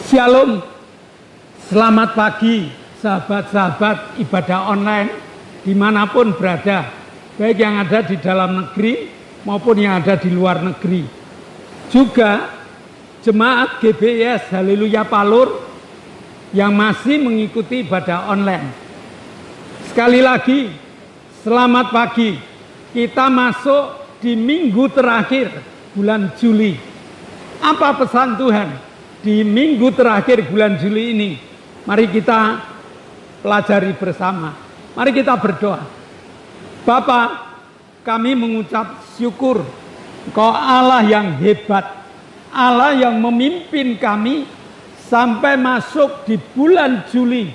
Shalom, selamat pagi sahabat-sahabat ibadah online dimanapun berada, baik yang ada di dalam negeri maupun yang ada di luar negeri. Juga jemaat GBIS Haleluya Palur yang masih mengikuti ibadah online. Sekali lagi, selamat pagi. Kita masuk di minggu terakhir bulan Juli. Apa pesan Tuhan di minggu terakhir bulan Juli ini? Mari kita pelajari bersama. Mari kita berdoa. Bapa, kami mengucap syukur Engkau Allah yang hebat, Allah yang memimpin kami sampai masuk di bulan Juli,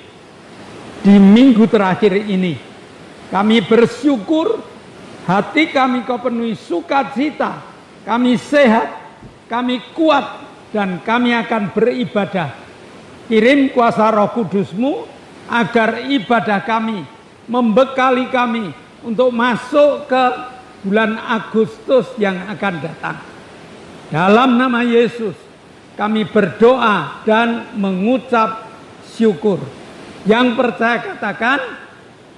di minggu terakhir ini. Kami bersyukur, hati kami Kau penuhi sukacita, kami sehat, kami kuat, dan kami akan beribadah. Kirim kuasa Roh Kudus-Mu agar ibadah kami membekali kami untuk masuk ke bulan Agustus yang akan datang. Dalam nama Yesus kami berdoa dan mengucap syukur. Yang percaya katakan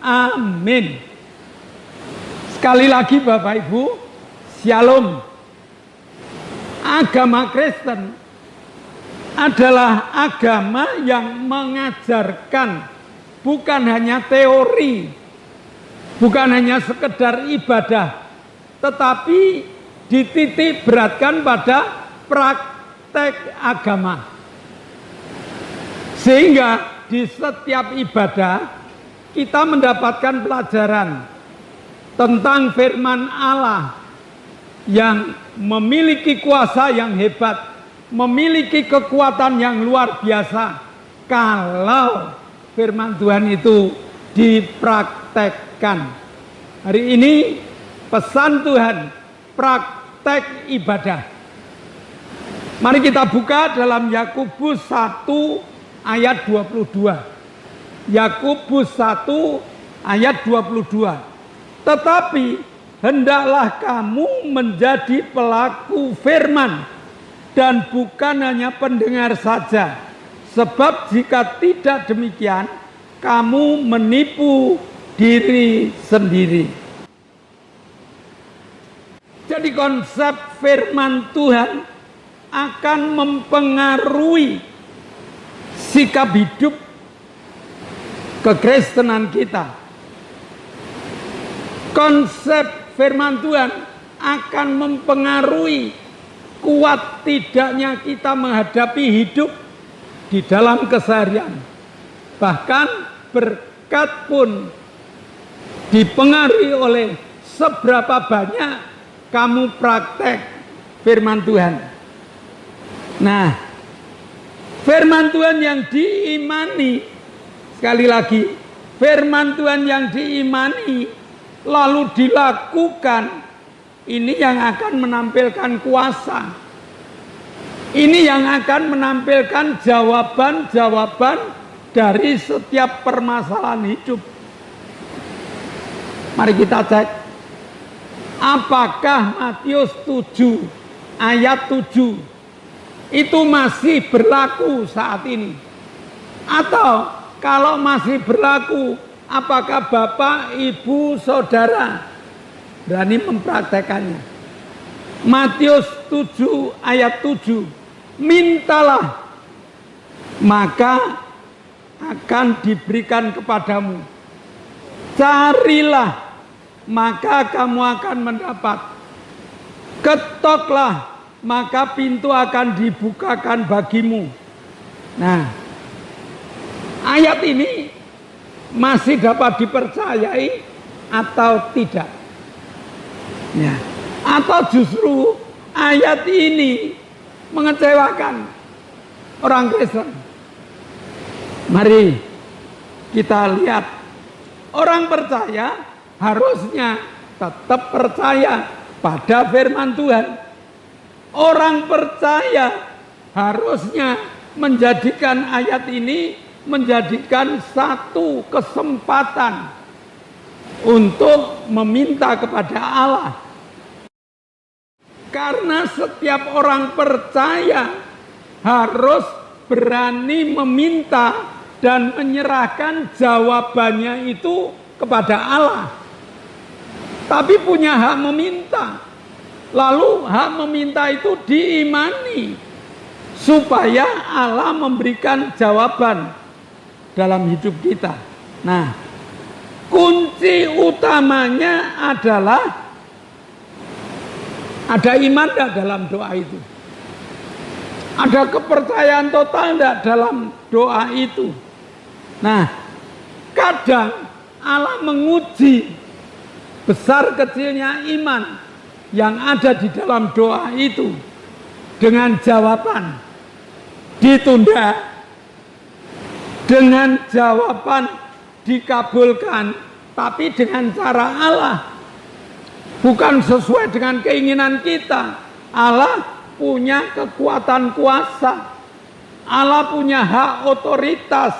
amin. Sekali lagi Bapak Ibu, Shalom. Agama Kristen adalah agama yang mengajarkan bukan hanya teori, bukan hanya sekedar ibadah, tetapi dititik beratkan pada praktek agama. Sehingga di setiap ibadah kita mendapatkan pelajaran tentang firman Allah yang memiliki kuasa yang hebat, memiliki kekuatan yang luar biasa kalau firman Tuhan itu dipraktekkan. Hari ini pesan Tuhan, praktek ibadah. Mari kita buka dalam Yakobus 1 ayat 22. Yakobus 1 ayat 22. Tetapi hendaklah kamu menjadi pelaku firman dan bukan hanya pendengar saja. Sebab jika tidak demikian, kamu menipu diri sendiri. Jadi konsep firman Tuhan akan mempengaruhi sikap hidup kekristenan kita. Konsep firman Tuhan akan mempengaruhi kuat tidaknya kita menghadapi hidup di dalam keseharian. Bahkan berkat pun dipengaruhi oleh seberapa banyak kamu praktek firman Tuhan. Nah, firman Tuhan yang diimani, sekali lagi, firman Tuhan yang diimani lalu dilakukan, ini yang akan menampilkan kuasa. Ini yang akan menampilkan jawaban-jawaban dari setiap permasalahan hidup. Mari kita cek. Apakah Matius 7 ayat 7 itu masih berlaku saat ini? Atau kalau masih berlaku, apakah Bapak, Ibu, Saudara berani mempraktekannya? Matius 7 ayat 7. Mintalah, maka akan diberikan kepadamu. Carilah, maka kamu akan mendapat. Ketoklah, maka pintu akan dibukakan bagimu. Nah, ayat ini masih dapat dipercayai atau tidak? Ya. Atau justru ayat ini mengecewakan orang Kristen? Mari kita lihat. Orang percaya harusnya tetap percaya pada firman Tuhan. Orang percaya harusnya menjadikan ayat ini menjadikan satu kesempatan untuk meminta kepada Allah. Karena setiap orang percaya harus berani meminta dan menyerahkan jawabannya itu kepada Allah. Tapi punya hak meminta. Lalu hak meminta itu diimani supaya Allah memberikan jawaban dalam hidup kita. Nah, kunci utamanya adalah ada iman tidak dalam doa itu? Ada kepercayaan total tidak dalam doa itu? Nah, kadang Allah menguji besar kecilnya iman yang ada di dalam doa itu dengan jawaban ditunda, dengan jawaban dikabulkan, tapi dengan cara Allah, bukan sesuai dengan keinginan kita. Allah punya kekuatan kuasa, Allah punya hak otoritas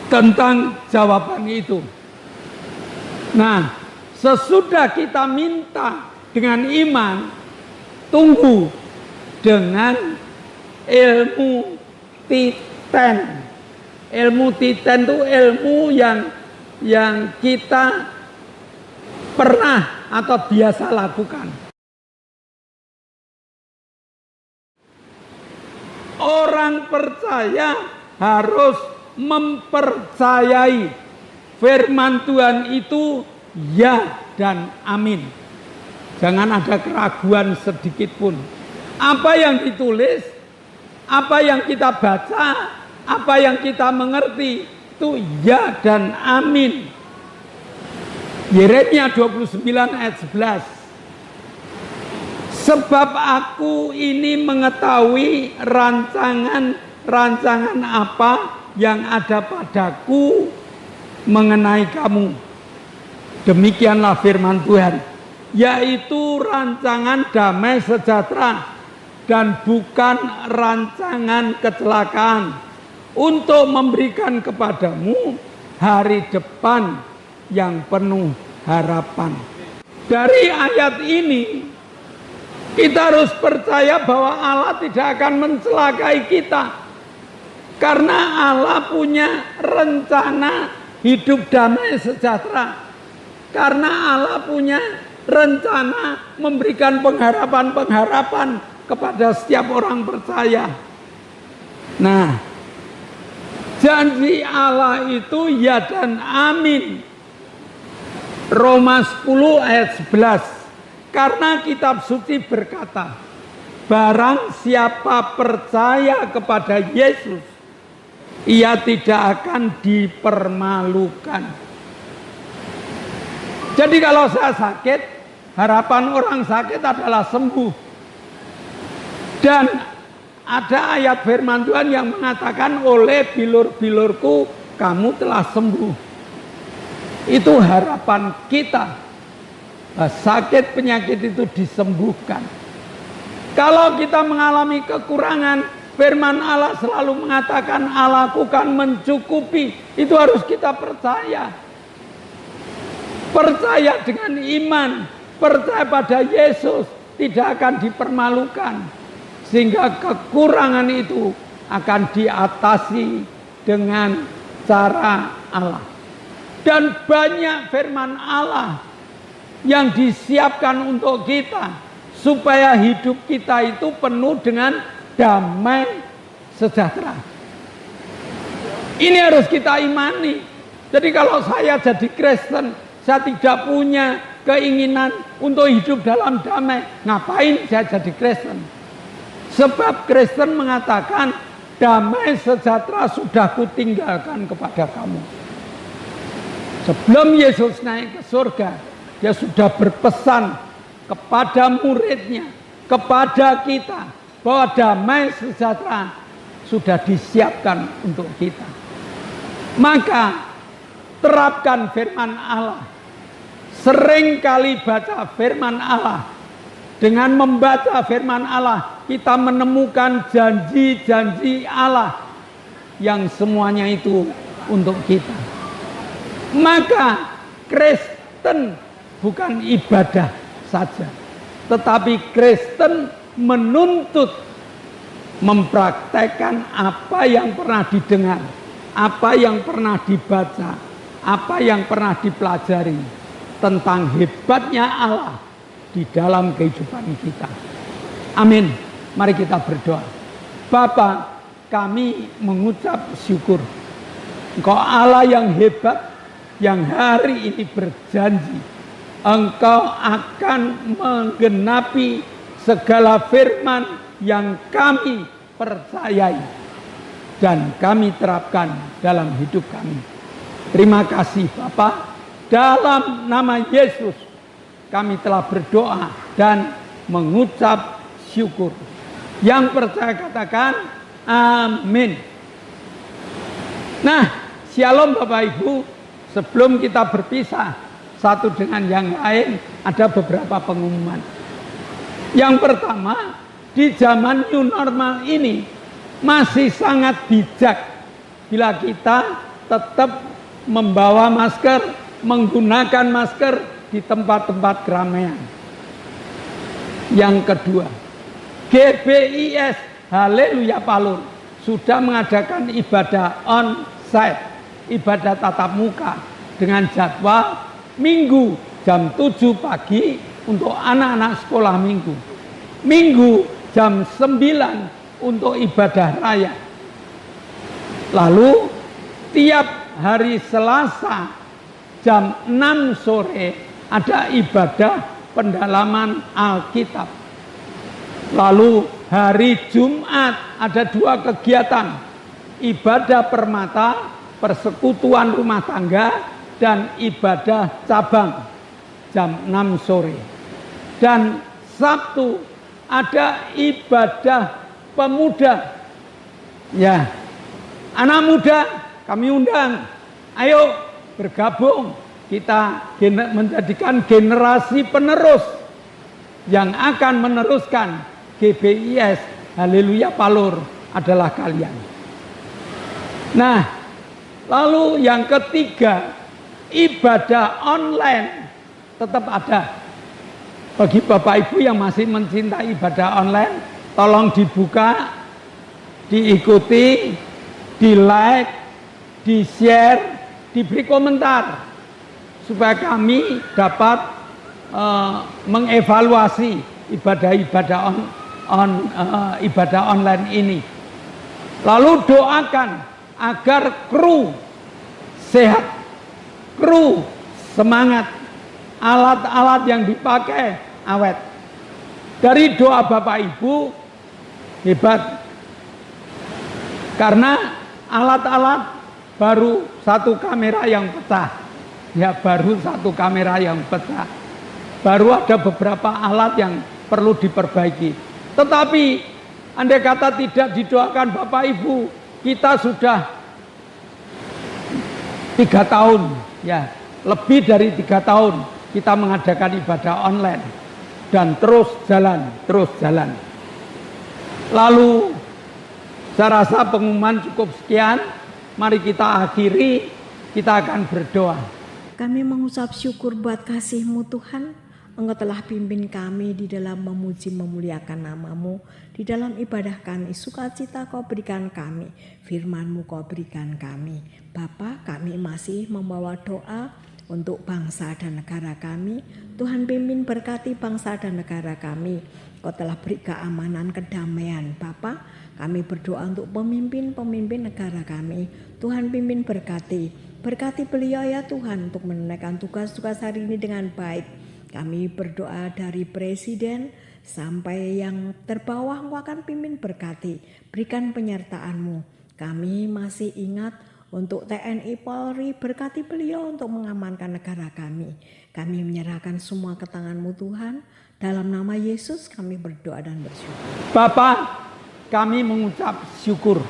tentang jawaban itu. Nah, sesudah kita minta dengan iman, tunggu dengan ilmu titen. Ilmu titen itu ilmu yang kita pernah atau biasa lakukan. Orang percaya harus mempercayai firman Tuhan itu ya dan amin. Jangan ada keraguan sedikit pun. Apa yang ditulis, apa yang kita baca, apa yang kita mengerti, itu ya dan amin. Yeremia 29 ayat 11. Sebab aku ini mengetahui rancangan apa yang ada padaku mengenai kamu. Demikianlah firman Tuhan, yaitu rancangan damai sejahtera dan bukan rancangan kecelakaan, untuk memberikan kepadamu hari depan yang penuh harapan. Dari ayat ini kita harus percaya bahwa Allah tidak akan mencelakai kita, karena Allah punya rencana hidup damai sejahtera, karena Allah punya rencana memberikan pengharapan-pengharapan kepada setiap orang percaya. Nah, janji Allah itu ya dan amin. Roma 10 ayat 11. Karena kitab suci berkata, barang siapa percaya kepada Yesus, ia tidak akan dipermalukan. Jadi kalau saya sakit, harapan orang sakit adalah sembuh. Dan ada ayat firman Tuhan yang mengatakan, oleh bilur-bilurku kamu telah sembuh. Itu harapan kita. Sakit penyakit itu disembuhkan. Kalau kita mengalami kekurangan, firman Allah selalu mengatakan Allahku kan mencukupi. Itu harus kita percaya. Percaya dengan iman, percaya pada Yesus, tidak akan dipermalukan. Sehingga kekurangan itu akan diatasi dengan cara Allah. Dan banyak firman Allah yang disiapkan untuk kita, supaya hidup kita itu penuh dengan damai sejahtera. Ini harus kita imani. Jadi kalau saya jadi Kristen, saya tidak punya keinginan untuk hidup dalam damai, ngapain saya jadi Kristen? Sebab Kristen mengatakan, damai sejahtera sudah kutinggalkan kepada kamu. Sebelum Yesus naik ke surga, dia sudah berpesan kepada muridnya, kepada kita, bahwa damai sejahtera sudah disiapkan untuk kita. Maka terapkan firman Allah. Sering kali baca firman Allah. Dengan membaca firman Allah, kita menemukan janji-janji Allah yang semuanya itu untuk kita. Maka Kristen bukan ibadah saja, tetapi Kristen menuntut mempraktekkan apa yang pernah didengar, apa yang pernah dibaca, apa yang pernah dipelajari tentang hebatnya Allah di dalam kehidupan kita. Amin. Mari kita berdoa. Bapa, kami mengucap syukur. Engkau Allah yang hebat, yang hari ini berjanji Engkau akan menggenapi segala firman yang kami percayai dan kami terapkan dalam hidup kami. Terima kasih Bapa. Dalam nama Yesus kami telah berdoa dan mengucap syukur. Yang percaya katakan amin. Nah, shalom Bapak Ibu. Sebelum kita berpisah satu dengan yang lain, ada beberapa pengumuman. Yang pertama, di zaman new normal ini masih sangat bijak bila kita tetap membawa masker, menggunakan masker di tempat-tempat keramaian. Yang kedua, GBIS Haleluya Palur sudah mengadakan ibadah on-site, ibadah tatap muka dengan jadwal Minggu jam 7 pagi untuk anak-anak sekolah minggu. Minggu jam 9 untuk ibadah raya. Lalu tiap hari Selasa jam 6 sore ada ibadah pendalaman Alkitab. Lalu hari Jumat ada 2 kegiatan. Ibadah permata, persekutuan rumah tangga, dan ibadah cabang jam 6 sore. Dan Sabtu ada ibadah pemuda. Ya, anak muda kami undang. Ayo bergabung. Kita menjadikan generasi penerus yang akan meneruskan GBIS Haleluya Palur adalah kalian. Nah, lalu yang ketiga, ibadah online tetap ada. Bagi Bapak Ibu yang masih mencintai ibadah online, tolong dibuka, diikuti, di like, di share, diberi komentar supaya kami dapat mengevaluasi ibadah-ibadah ibadah online ini. Lalu doakan agar kru sehat, kru semangat, alat-alat yang dipakai awet. Dari doa Bapak Ibu hebat, karena alat-alat baru 1 kamera yang pecah. Ya, baru 1 kamera yang pecah. Baru ada beberapa alat yang perlu diperbaiki. Tetapi andai kata tidak didoakan Bapak Ibu, kita sudah 3 tahun, ya lebih dari 3 tahun kita mengadakan ibadah online dan terus jalan. Lalu saya rasa pengumuman cukup sekian. Mari kita akhiri, kita akan berdoa. Kami mengucap syukur buat kasih-Mu Tuhan. Engkau telah pimpin kami di dalam memuji memuliakan nama-Mu. Di dalam ibadah kami, sukacita Kau berikan kami, firman-Mu Kau berikan kami. Bapa, kami masih membawa doa untuk bangsa dan negara kami. Tuhan pimpin berkati bangsa dan negara kami. Kau telah beri keamanan, kedamaian. Bapa, kami berdoa untuk pemimpin-pemimpin negara kami. Tuhan pimpin berkati beliau ya Tuhan untuk menunaikan tugas-tugas hari ini dengan baik. Kami berdoa dari presiden sampai yang terbawah, Engkau akan pimpin berkati. Berikan penyertaan-Mu. Kami masih ingat untuk TNI Polri, berkati beliau untuk mengamankan negara kami. Kami menyerahkan semua ke tangan-Mu Tuhan. Dalam nama Yesus kami berdoa dan bersyukur. Bapa, kami mengucap syukur.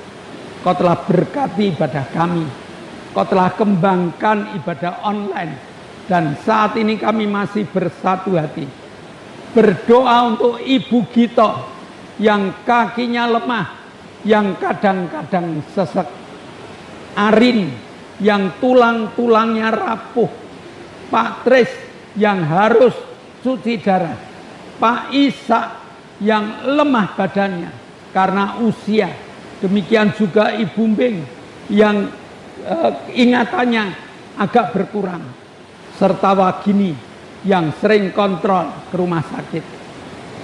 Kau telah berkati ibadah kami. Kau telah kembangkan ibadah online. Dan saat ini kami masih bersatu hati. Berdoa untuk Ibu Gito yang kakinya lemah, yang kadang-kadang sesek. Arin yang tulang-tulangnya rapuh. Pak Tris yang harus cuci darah. Pak Isa yang lemah badannya. karena usia. Demikian juga Ibu Mbing yang ingatannya agak berkurang. Serta Wagini yang sering kontrol ke rumah sakit.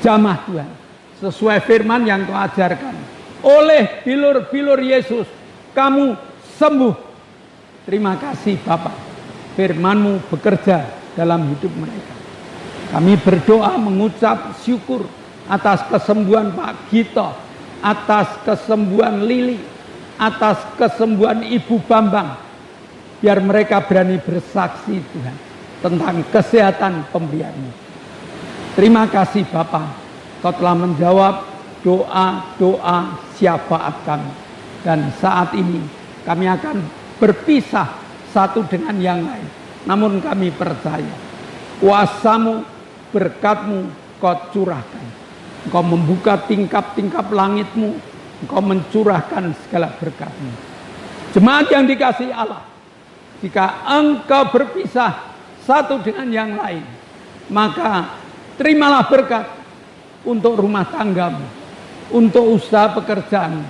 Jamah Tuhan, sesuai firman yang Kau ajarkan. Oleh bilur-bilur Yesus, kamu sembuh. Terima kasih Bapa, firman-Mu bekerja dalam hidup mereka. Kami berdoa mengucap syukur atas kesembuhan Pak Gito, atas kesembuhan Lili, atas kesembuhan Ibu Bambang. Biar mereka berani bersaksi Tuhan tentang kesehatan pemberian-Mu. Terima kasih Bapa, Kau telah menjawab doa-doa syafaat kami. Dan saat ini kami akan berpisah satu dengan yang lain. Namun kami percaya kuasa-Mu, berkat-Mu Kau curahkan. Engkau membuka tingkap-tingkap langit-Mu, Engkau mencurahkan segala berkat-Mu. Jemaat yang dikasihi Allah, jika engkau berpisah satu dengan yang lain, maka terimalah berkat untuk rumah tanggamu, untuk usaha pekerjaan,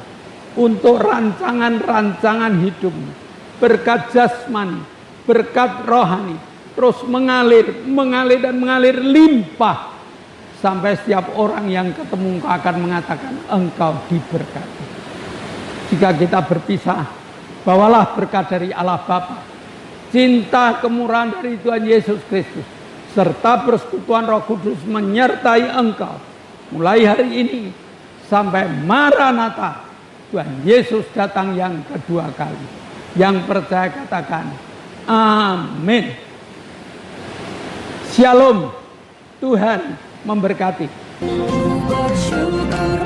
untuk rancangan-rancangan hidupmu. Berkat jasmani, berkat rohani, terus mengalir dan mengalir limpah. Sampai setiap orang yang ketemu engkau akan mengatakan engkau diberkati. Jika kita berpisah, bawalah berkat dari Allah Bapa, cinta kemurahan dari Tuhan Yesus Kristus, serta persekutuan Roh Kudus menyertai engkau mulai hari ini sampai Maranatha, Tuhan Yesus datang yang kedua kali. Yang percaya katakan amin. Shalom. Tuhan memberkati. Bersyukur